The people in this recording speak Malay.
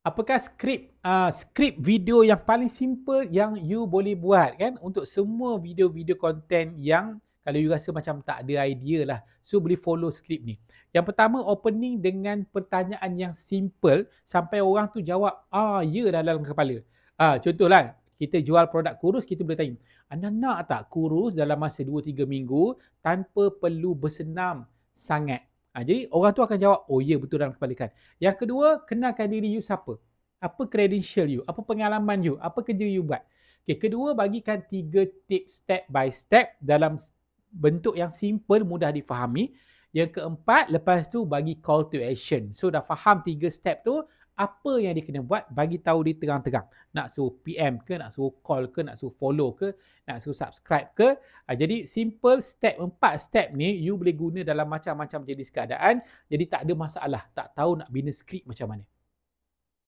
Apakah skrip video yang paling simple yang you boleh buat kan untuk semua video-video konten yang kalau you rasa macam tak ada idea lah, so boleh follow skrip ni. Yang pertama, opening dengan pertanyaan yang simple sampai orang tu jawab ya dalam kepala. Contohlah, kita jual produk kurus, kita boleh tanya, anda nak tak kurus dalam masa 2-3 minggu tanpa perlu bersenam sangat? Jadi orang tu akan jawab, oh ya, betul dalam kepala kan. Yang kedua, kenalkan diri you siapa. Apa credential you, apa pengalaman you, apa kerja you buat. Okay, kedua, bagikan 3 tips step by step dalam bentuk yang simple, mudah difahami. Yang keempat, lepas tu bagi call to action. So dah faham 3 step tu, apa yang dia kena buat, bagi tahu dia terang-terang. Nak suruh PM ke, nak suruh call ke, nak suruh follow ke, nak suruh subscribe ke. Jadi simple step, 4 step ni you boleh guna dalam macam-macam jenis keadaan. Jadi tak ada masalah, tak tahu nak bina skrip macam mana.